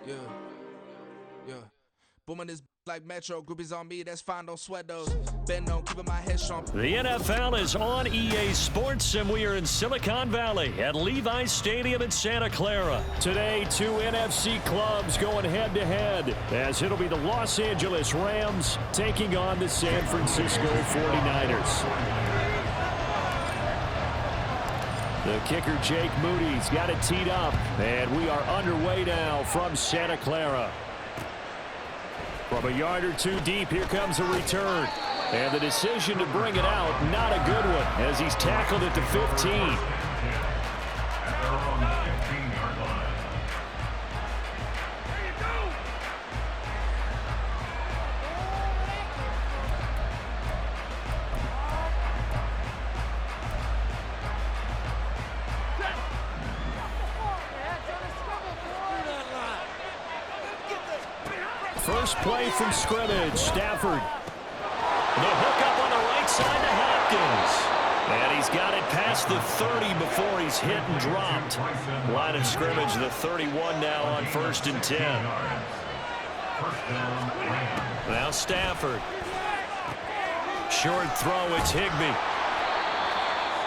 Yeah, yeah. Booming this like Metro, groupies on me, that's fine, don't sweat those. Bend on, keeping my head strong. The NFL is on EA Sports, and we are in Silicon Valley at Levi's Stadium in Santa Clara. Today, two NFC clubs going head-to-head, as it'll be the Los Angeles Rams taking on the San Francisco 49ers. The kicker, Jake Moody's got it teed up, and we are underway now from Santa Clara. From a yard or two deep, here comes a return. And the decision to bring it out, not a good one, as he's tackled at the 15. First play from scrimmage, Stafford. The hook up on the right side to Hopkins. And he's got it past the 30 before he's hit and dropped. Line of scrimmage, the 31 now on 1st and 10. Now Stafford. Short throw, it's Higbee.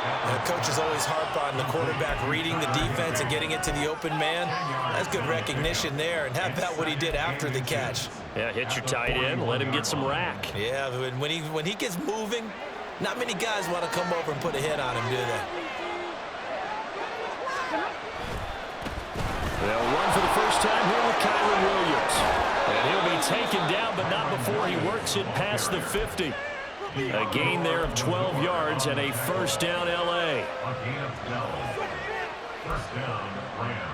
The coaches always harp on the quarterback reading the defense and getting it to the open man. That's good recognition there. And how about what he did after the catch? Yeah, hit your tight end, let him get some rack. Yeah, when he gets moving, not many guys want to come over and put a hit on him, do they? They'll run for the first time here with Kyren Williams. And he'll be taken down, but not before he works it past the 50. A gain there of 12 yards and a first down, L.A. First down, Rams.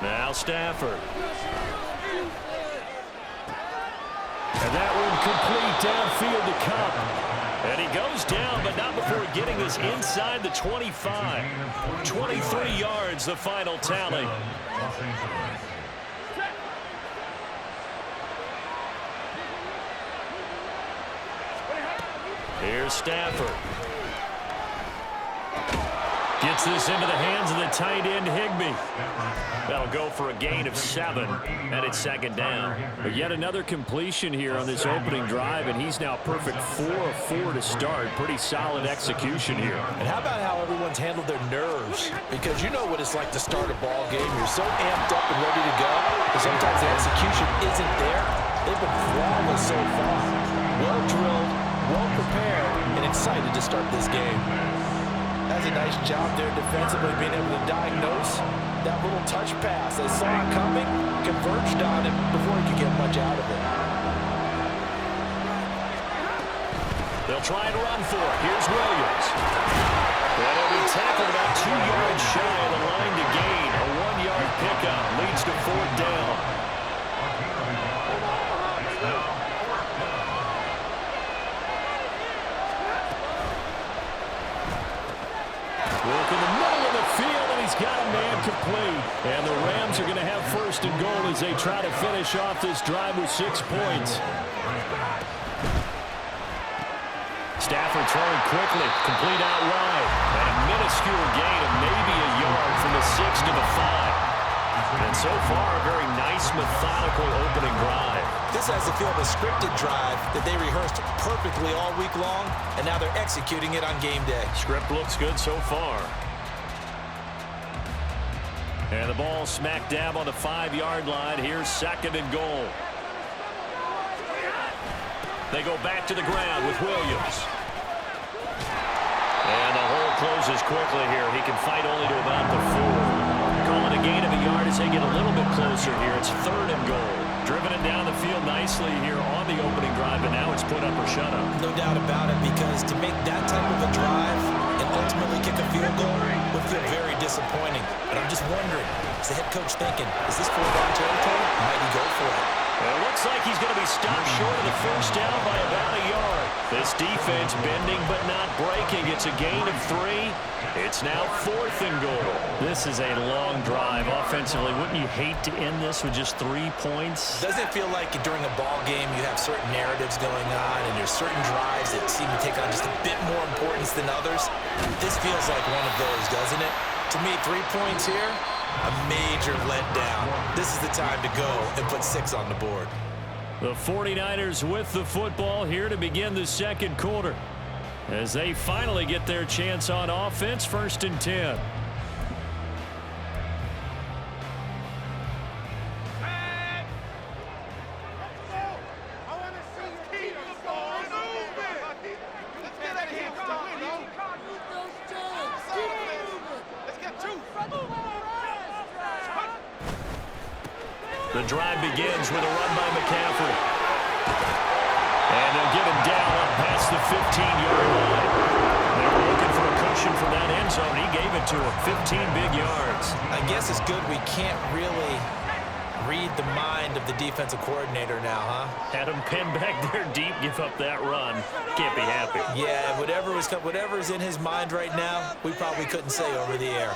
Now Stafford. And that one complete downfield to Cup. And he goes down, but not before getting this inside the 25. 23 yards, the final tally. Here's Stafford. Gets this into the hands of the tight end, Higbee. That'll go for a gain of 7, and it's second down. But yet another completion here on this opening drive, and he's now perfect 4 of 4 to start. Pretty solid execution here. And how about how everyone's handled their nerves? Because you know what it's like to start a ball game. You're so amped up and ready to go, but sometimes the execution isn't there. They've been flawless so far. Well drilled, well prepared, and excited to start this game. That's a nice job there defensively, being able to diagnose that little touch pass. They saw it coming, converged on it before he could get much out of it. They'll try and run for it. Here's Williams. And he'll be tackled about 2 yards shy of the line to gain. A 1-yard pickup leads to 4th down. Work in the middle of the field, and he's got a man complete. And the Rams are going to have 1st and goal as they try to finish off this drive with 6 points. Stafford throwing quickly, complete out wide. And a minuscule gain of maybe a yard from the 6 to the 5. And so far, a very nice, methodical opening drive. This has the feel of a scripted drive that they rehearsed perfectly all week long, and now they're executing it on game day. Script looks good so far. And the ball smack dab on the 5-yard line. Here's 2nd and goal. They go back to the ground with Williams. And the hole closes quickly here. He can fight only to about the 4. Calling a gain of a yard as they get a little bit closer here. It's 3rd and goal. Driven it down the field nicely here on the opening drive, but now it's put up or shut up. No doubt about it, because to make that type of a drive and ultimately kick a field goal would feel very disappointing. But I'm just wondering, is the head coach thinking, is this 4-down territory? Might he go for it? It looks like he's going to be stopped short of the first down by about a yard. This defense bending but not breaking. It's a gain of 3. It's now 4th and goal. This is a long drive offensively. Wouldn't you hate to end this with just 3 points? Doesn't it feel like during a ball game you have certain narratives going on and there's certain drives that seem to take on just a bit more importance than others? This feels like one of those, doesn't it? To me, 3 points here, a major letdown. This is the time to go and put 6 on the board. The 49ers with the football here to begin the second quarter, as they finally get their chance on offense, 1st and 10. The drive begins with a run by McCaffrey. And they'll get him down up past the 15-yard line. They were looking for a cushion from that end zone. He gave it to him. 15 big yards. I guess it's good we can't really read the mind of the defensive coordinator now, huh? Had him pinned back there deep, give up that run. Can't be happy. Yeah, whatever's in his mind right now, we probably couldn't say over the air.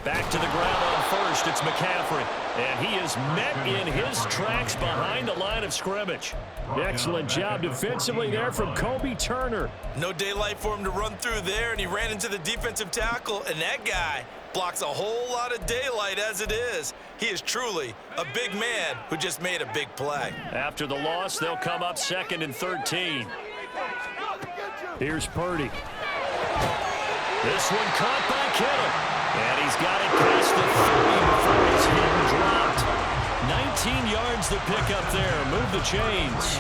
Back to the ground on first. It's McCaffrey. And he is met in his tracks behind the line of scrimmage. Excellent job defensively there from Kobe Turner. No daylight for him to run through there, and he ran into the defensive tackle, and that guy blocks a whole lot of daylight as it is. He is truly a big man who just made a big play. After the loss, they'll come up 2nd and 13. Here's Purdy. This one caught by Kittle. And he's got it past the 30 before he's hit and dropped. 19 yards to pick up there. Move the chains.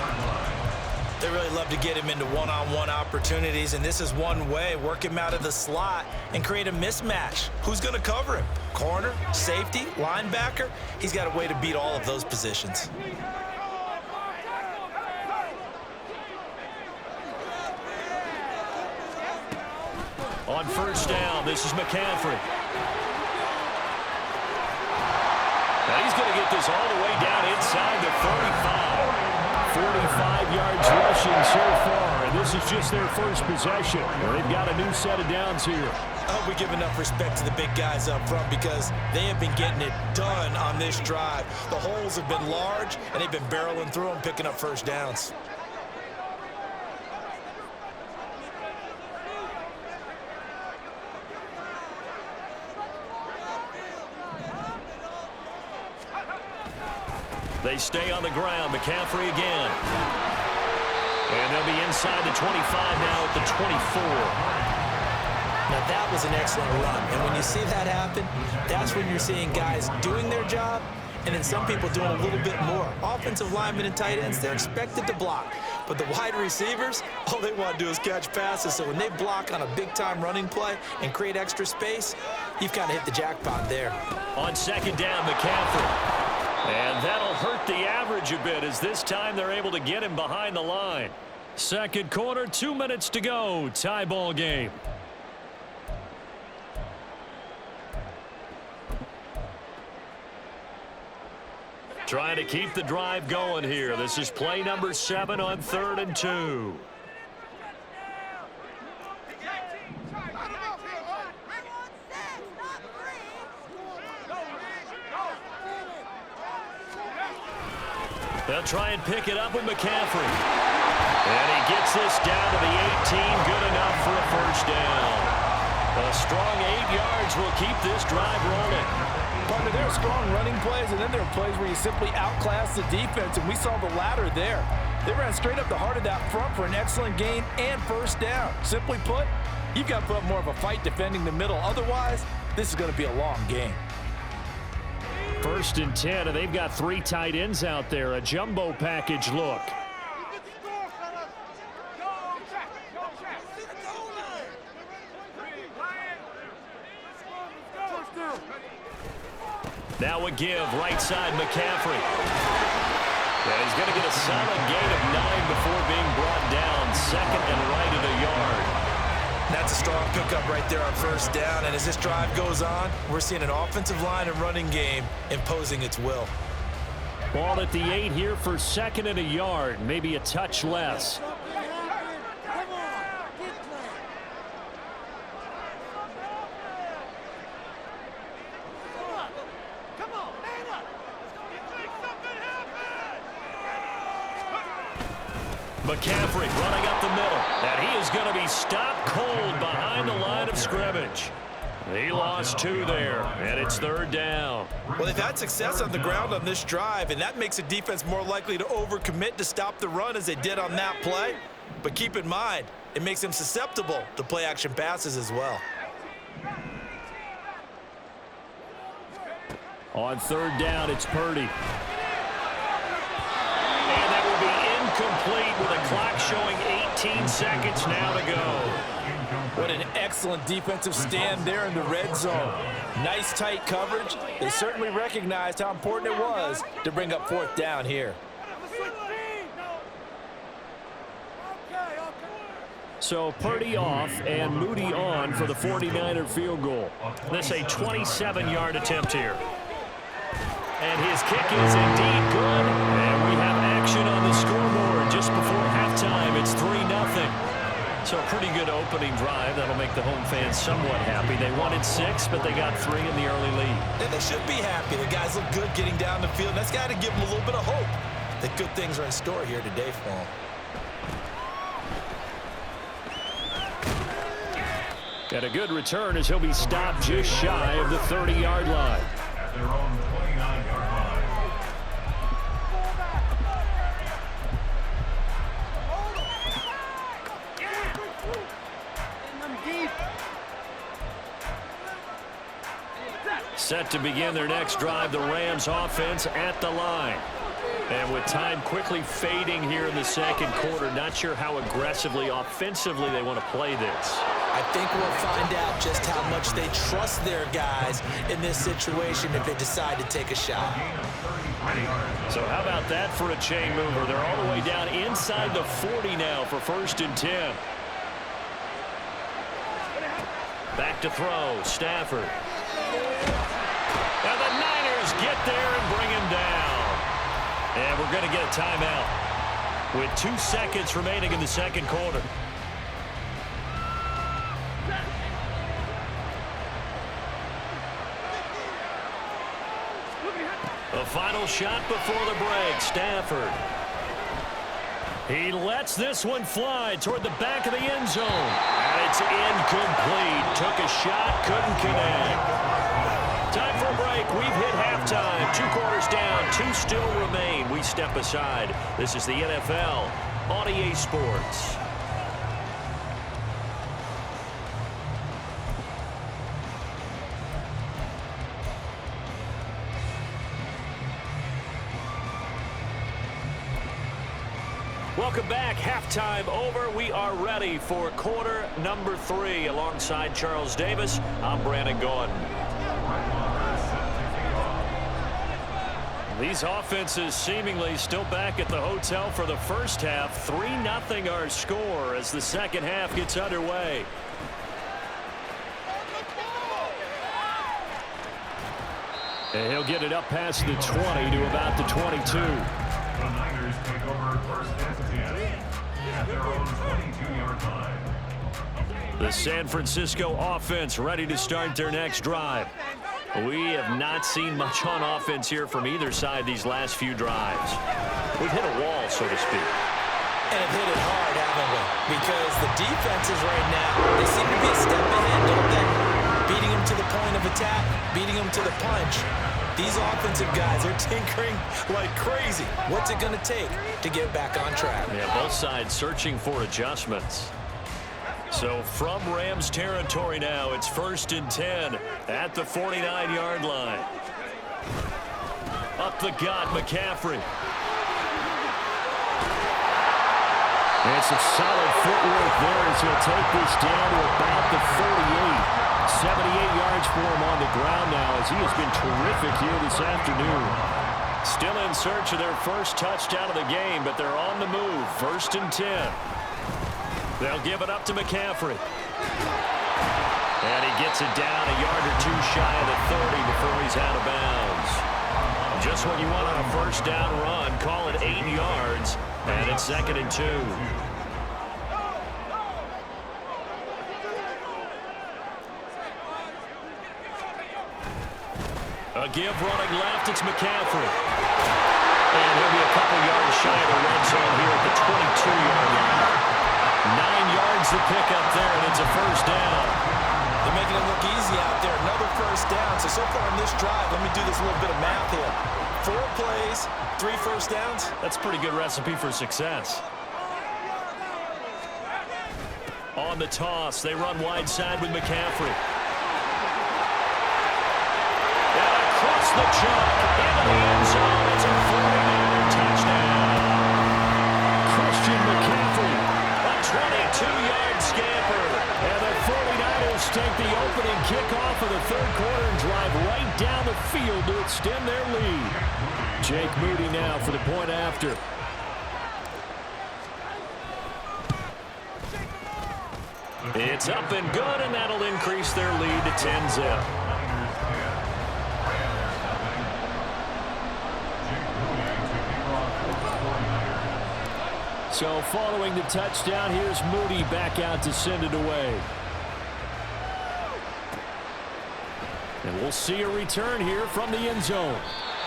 They really love to get him into one-on-one opportunities, and this is one way. Work him out of the slot and create a mismatch. Who's going to cover him? Corner, safety, linebacker? He's got a way to beat all of those positions. On first down, this is McCaffrey. Now he's going to get this all the way down inside the 35. 45 yards rushing so far, and this is just their first possession. They've got a new set of downs here. I hope we give enough respect to the big guys up front because they have been getting it done on this drive. The holes have been large, and they've been barreling through them, picking up first downs. They stay on the ground. McCaffrey again. And they'll be inside the 25 now at the 24. Now that was an excellent run. And when you see that happen, that's when you're seeing guys doing their job and then some people doing a little bit more. Offensive linemen and tight ends, they're expected to block. But the wide receivers, all they want to do is catch passes. So when they block on a big-time running play and create extra space, you've kind of hit the jackpot there. On second down, McCaffrey. And that'll hurt the average a bit as this time they're able to get him behind the line. Second quarter, 2 minutes to go. Tie ball game. Trying to keep the drive going here. This is play number 7 on 3rd and 2. They'll try and pick it up with McCaffrey. And he gets this down to the 18. Good enough for a first down. A strong 8 yards will keep this drive rolling. Partner, there are strong running plays, and then there are plays where you simply outclass the defense, and we saw the latter there. They ran straight up the heart of that front for an excellent gain and first down. Simply put, you've got to put up more of a fight defending the middle. Otherwise, this is going to be a long game. 1st and 10, and they've got 3 tight ends out there. A jumbo package look. Now a give, right side McCaffrey. And he's going to get a solid gain of 9 before being brought down. 2nd and right at a yard. That's a strong pickup right there on first down, and as this drive goes on, we're seeing an offensive line and running game imposing its will. Ball at the 8 here for 2nd and a yard, maybe a touch less. McCaffrey running up the middle, and he is going to be stopped cold behind the line of scrimmage. He lost 2 there, and it's 3rd down. Well, they've had success on the ground on this drive, and that makes the defense more likely to overcommit to stop the run as they did on that play. But keep in mind, it makes them susceptible to play-action passes as well. On 3rd down, it's Purdy. And that will be incomplete with a clock showing 18 seconds now to go. What an excellent defensive stand there in the red zone. Nice tight coverage. They certainly recognized how important it was to bring up 4th down here. So Purdy off and Moody on for the 49er field goal. This a 27-yard attempt here. And his kick is indeed good. And we have action on the scoreboard just before halftime. It's 3-0. So a pretty good opening drive. That'll make the home fans somewhat happy. They wanted 6, but they got 3 in the early lead. And they should be happy. The guys look good getting down the field. That's got to give them a little bit of hope that good things are in store here today for them. And a good return as he'll be stopped just shy of the 30-yard line. At their own 29-yard line. Set to begin their next drive, the Rams offense at the line. And with time quickly fading here in the 2nd quarter, not sure how aggressively, offensively they want to play this. I think we'll find out just how much they trust their guys in this situation if they decide to take a shot. So how about that for a chain mover? They're all the way down inside the 40 now for 1st and 10. Back to throw, Stafford. And the Niners get there and bring him down. And we're going to get a timeout with 2 seconds remaining in the 2nd quarter. The final shot before the break, Stafford. He lets this one fly toward the back of the end zone. And it's incomplete. Took a shot, couldn't connect. Time for a break. We've hit halftime. 2 quarters down, 2 still remain. We step aside. This is the NFL on EA Sports. Welcome back. Halftime over. We are ready for quarter number 3. Alongside Charles Davis, I'm Brandon Gordon. These offenses seemingly still back at the hotel for the first half. 3-0 our score as the second half gets underway. And he'll get it up past the 20 to about the 22. The Niners take over 1st and 10 at their own 22-yard line. The San Francisco offense ready to start their next drive. We have not seen much on offense here from either side these last few drives. We've hit a wall, so to speak. And have hit it hard, haven't we? Because the defenses right now, they seem to be a step ahead, don't they? Beating them to the point of attack, beating them to the punch. These offensive guys are tinkering like crazy. What's it going to take to get back on track? Yeah, both sides searching for adjustments. So from Rams territory now, it's 1st and 10 at the 49-yard line. Up the gut, McCaffrey. And some solid footwork there as he'll take this down to about the 48. 78 yards for him on the ground now as he has been terrific here this afternoon. Still in search of their first touchdown of the game, but they're on the move. 1st and 10. They'll give it up to McCaffrey. And he gets it down a yard or two shy of the 30 before he's out of bounds. Just what you want on a first down run. Call it 8 yards, and it's 2nd and 2. A give running left, it's McCaffrey. And he'll be a couple yards shy of the red zone here at the 22-yard line. 9 yards to pick up there, and it's a first down. They're making it look easy out there. Another first down. So far in this drive, let me do this little bit of math here. 4 plays, 3 first downs. That's a pretty good recipe for success. On the toss, they run wide side with McCaffrey. And across the chalk, into the end zone. It's a 49er touchdown. Christian McCaffrey, a 22-yard scamper. And the 49ers take the opening kickoff of the third quarter and drive right down the field to extend their lead. Jake Moody now for the point after. It's up and good, and that'll increase their lead to 10-zip. So following the touchdown, here's Moody back out to send it away. And we'll see a return here from the end zone.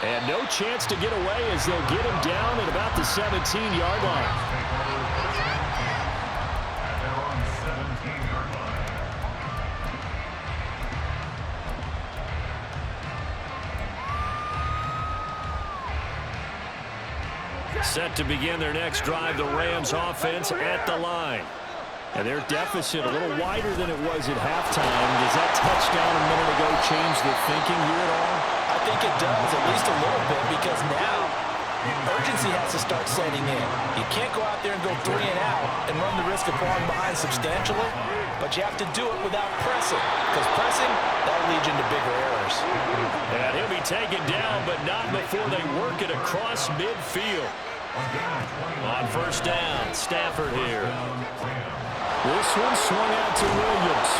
And no chance to get away as they'll get him down at about the 17-yard line. Set to begin their next drive, the Rams offense at the line. And their deficit a little wider than it was at halftime. Does that touchdown a minute ago change the thinking here at all? I think it does, at least a little bit, because now urgency has to start setting in. You can't go out there and go 3 and out and run the risk of falling behind substantially, but you have to do it without pressing, because pressing, that'll lead you into bigger errors. And he'll be taken down, but not before they work it across midfield. On first down, Stafford here. This one swung out to Williams.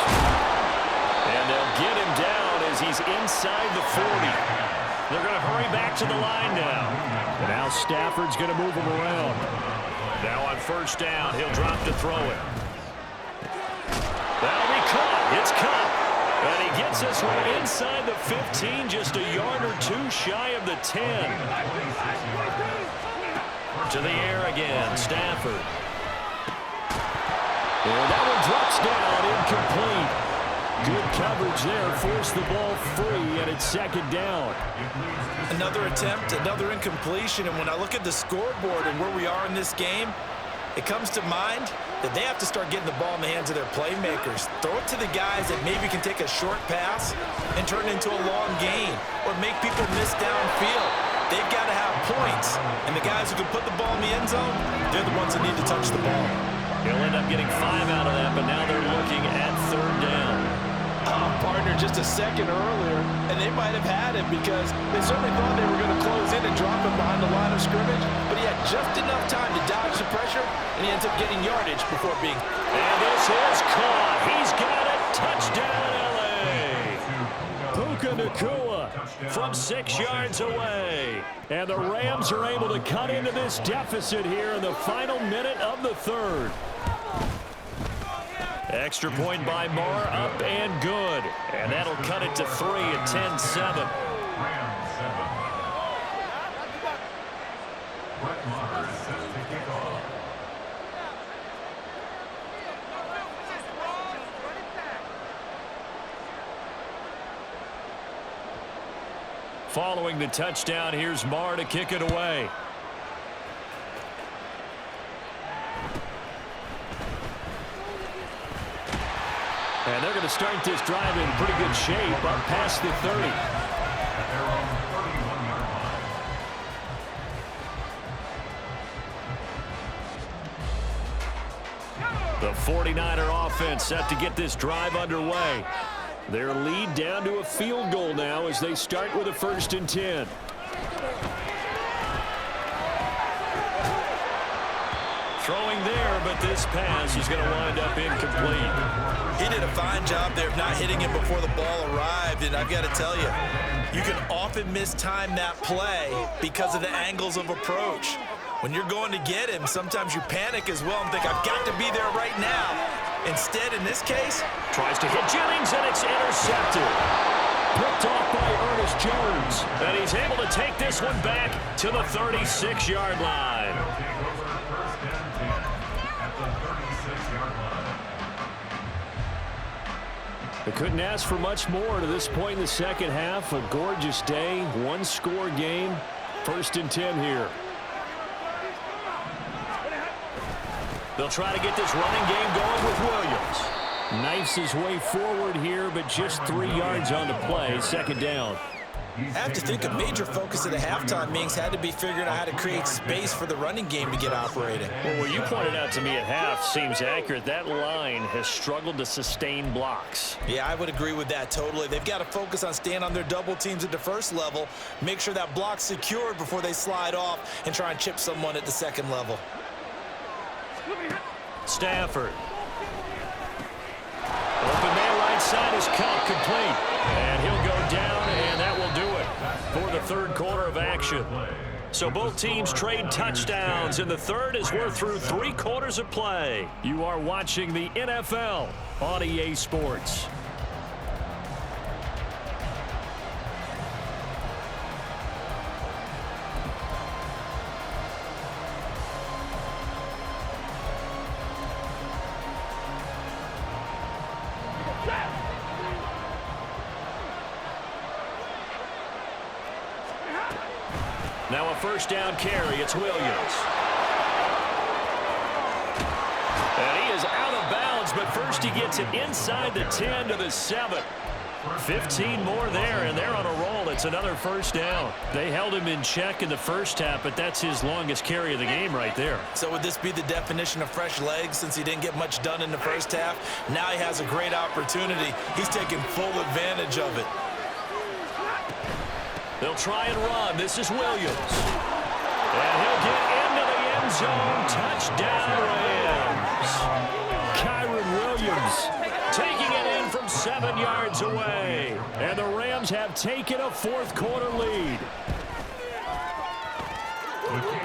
And they'll get him down as he's inside the 40. They're going to hurry back to the line now. And now Stafford's going to move him around. Now on first down, he'll drop to throw it. That'll be caught. It's caught. And he gets this one inside the 15, just a yard or two shy of the 10. To the air again, Stafford. And that one drops down, incomplete. Good coverage there, forced the ball free, and it's 2nd down. Another attempt, another incompletion, and when I look at the scoreboard and where we are in this game, it comes to mind that they have to start getting the ball in the hands of their playmakers. Throw it to the guys that maybe can take a short pass and turn it into a long gain or make people miss downfield. They've got to have points, and the guys who can put the ball in the end zone, they're the ones that need to touch the ball. He'll end up getting 5 out of that, but now they're looking at 3rd down. Partner just a second earlier, and they might have had him because they certainly thought they were going to close in and drop him behind the line of scrimmage, but he had just enough time to dodge the pressure, and he ends up getting yardage before being... And this is caught. He's got it. Touchdown, L.A. Puka Nacua from 6 yards away. And the Rams are able to cut into this deficit here in the final minute of the 3rd. Extra point by Marr, up and good. And that'll cut it to 3 at 10-7. Following the touchdown, here's Marr to kick it away. And they're going to start this drive in pretty good shape up past the 30. The 49er offense set to get this drive underway. Their lead down to a field goal now as they start with a 1st and 10. Throwing there, but this pass is going to wind up incomplete. He did a fine job there of not hitting him before the ball arrived, and I've got to tell you, you can often mistime that play because of the angles of approach. When you're going to get him, sometimes you panic as well and think, I've got to be there right now. Instead, in this case, tries to hit Jennings, and it's intercepted. Picked off by Ernest Jones. And he's able to take this one back to the 36-yard line. They couldn't ask for much more to this point in the second half. A gorgeous day, one-score game. 1st and 10 here. They'll try to get this running game going with Williams. Knifes his way forward here, but just 3 yards on the play. 2nd down. I have to think a major focus of the halftime meetings had to be figuring out how to create space for the running game to get operating. Well, what you pointed out to me at half seems accurate. That line has struggled to sustain blocks. Yeah, I would agree with that totally. They've got to focus on staying on their double teams at the first level, make sure that block's secured before they slide off and try and chip someone at the second level. Stafford. Open man right side is caught complete. And he'll go down, and that will do it for the 3rd quarter of action. So both teams trade touchdowns, and the 3rd as we're through 3 quarters of play. You are watching the NFL on EA Sports. Now a 1st down carry. It's Williams. And he is out of bounds, but first he gets it inside the 10 to the 7. 15 more there, and they're on a roll. It's another 1st down. They held him in check in the first half, but that's his longest carry of the game right there. So would this be the definition of fresh legs since he didn't get much done in the first half? Now he has a great opportunity. He's taking full advantage of it. They'll try and run. This is Williams. And he'll get into the end zone. Touchdown, Rams. Kyron Williams taking it in from 7 yards away. And the Rams have taken a 4th quarter lead.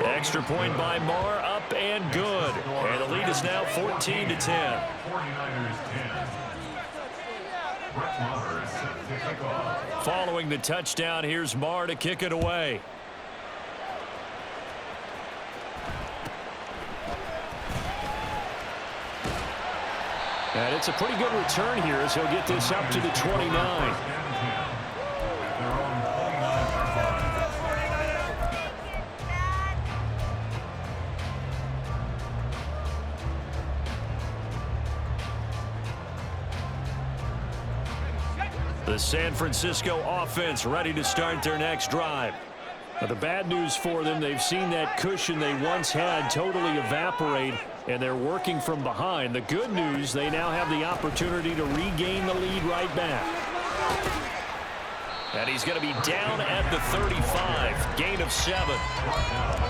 Extra point by Marr, up and good. And the lead is now 14 to 10. 49ers 10. Brett Maher is set to kick off. Following the touchdown, here's Marr to kick it away. And it's a pretty good return here as he'll get this up to the 29. The San Francisco offense ready to start their next drive. Now, the bad news for them, they've seen that cushion they once had totally evaporate, and they're working from behind. The good news, they now have the opportunity to regain the lead right back. And he's going to be down at the 35, gain of 7.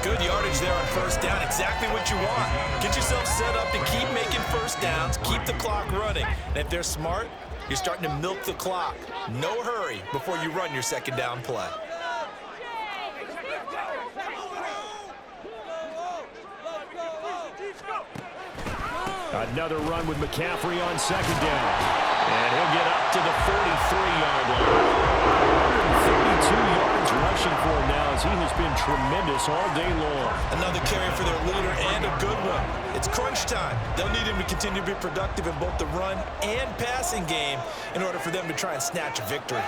Good yardage there on 1st down, exactly what you want. Get yourself set up to keep making 1st downs, keep the clock running. And if they're smart, you're starting to milk the clock. No hurry before you run your 2nd down play. Another run with McCaffrey on 2nd down. And he'll get up to the 43-yard line. 132 yards rushing for him now as he has been tremendous all day long. Another carry for their leader and a good one. It's crunch time. They'll need him to continue to be productive in both the run and passing game in order for them to try and snatch a victory.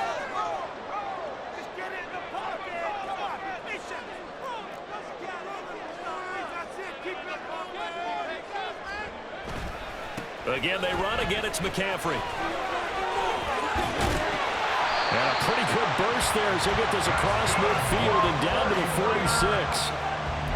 Again, they run. Again, it's McCaffrey. And a pretty good burst there as he'll get this across midfield and down to the 46.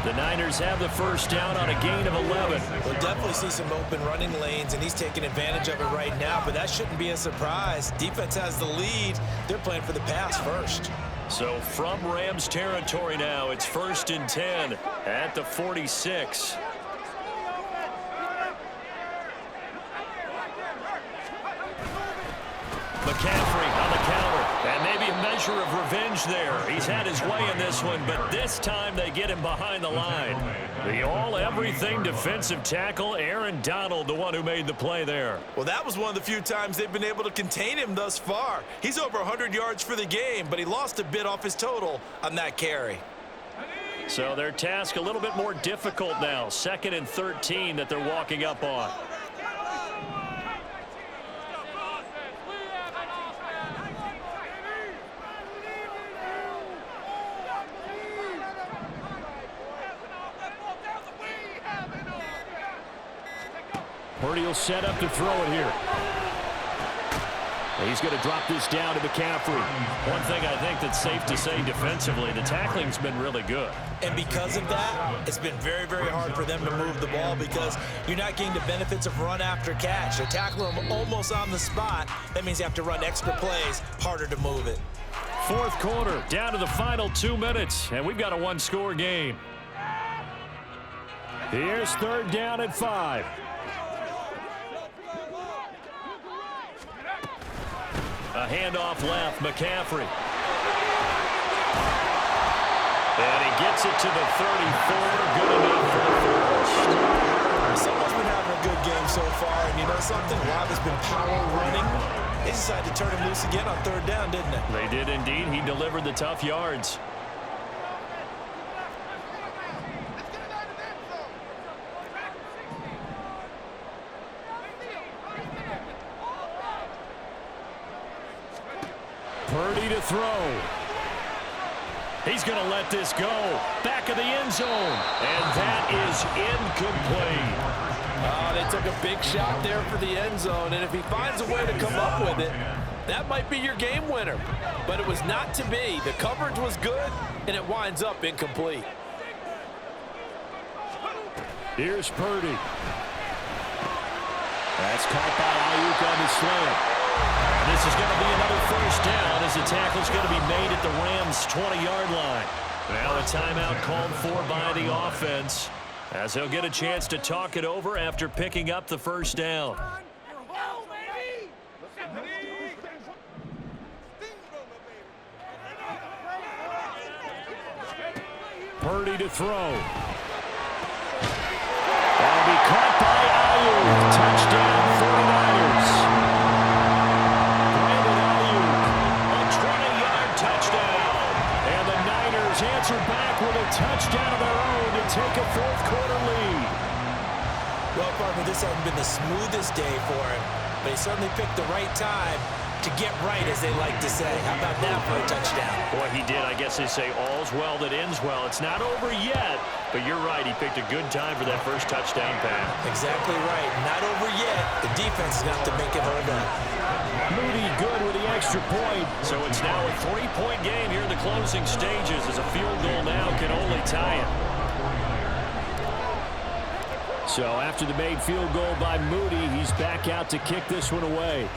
The Niners have the 1st down on a gain of 11. We'll definitely see some open running lanes, and he's taking advantage of it right now, but that shouldn't be a surprise. Defense has the lead. They're playing for the pass first. So from Rams territory now, it's 1st and 10 at the 46. McCaffrey on the counter. And maybe a measure of revenge there. He's had his way in this one, but this time they get him behind the line. The all-everything defensive tackle, Aaron Donald, the one who made the play there. Well, that was one of the few times they've been able to contain him thus far. He's over 100 yards for the game, but he lost a bit off his total on that carry. So their task a little bit more difficult now. 2nd and 13 that they're walking up on. Purdy will set up to throw it here. He's going to drop this down to McCaffrey. One thing I think that's safe to say defensively, the tackling's been really good. And because of that, it's been very, very hard for them to move the ball because you're not getting the benefits of run after catch. They tackle them almost on the spot. That means you have to run extra plays, harder to move it. 4th quarter, down to the final 2 minutes, and we've got a one-score game. Here's 3rd down and 5. A handoff left, McCaffrey. And he gets it to the 34, good enough for the first. Someone's been having a good game so far, and you know something? Rob has been power running. They decided to turn him loose again on 3rd down, didn't they? They did indeed. He delivered the tough yards. Purdy to throw. He's going to let this go. Back of the end zone. And that is incomplete. They took a big shot there for the end zone, and if he finds a way to come up with it, that might be your game winner. But it was not to be. The coverage was good, and it winds up incomplete. Here's Purdy. That's caught by Ayuk on the slant. This is going to be another first down as the tackle's going to be made at the Rams' 20-yard line. Now a timeout called for by the offense as they'll get a chance to talk it over after picking up the first down. Purdy to throw. That'll be caught by Ayuk. Touchdown 49ers. Answer back with a touchdown of their own to take a 4th quarter lead. Well, partner, this hasn't been the smoothest day for him, but he certainly picked the right time to get right, as they like to say. How about that for a touchdown? Boy, he did. I guess they say all's well that ends well. It's not over yet, but you're right. He picked a good time for that first touchdown pass. Exactly right. Not over yet. The defense is going to have to make it hold up. Moody good with the extra point. So it's now a 3-point game here in the closing stages as a field goal now can only tie it. So after the made field goal by Moody, he's back out to kick this one away.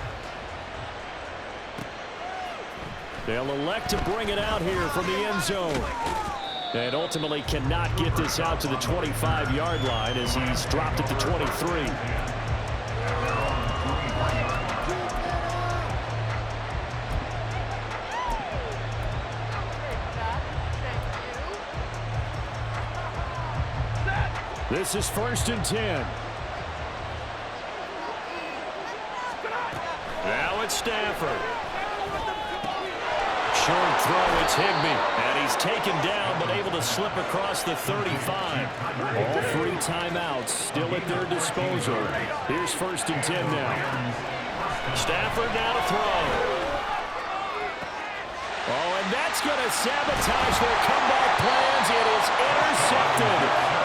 They'll elect to bring it out here from the end zone. And ultimately cannot get this out to the 25-yard line as he's dropped at the 23. This is 1st and 10. Now it's Stafford. Short throw, it's Higbee. And he's taken down, but able to slip across the 35. All 3 timeouts still at their disposal. Here's 1st and 10 now. Stafford now to throw. Oh, and that's going to sabotage their comeback plans. It is intercepted.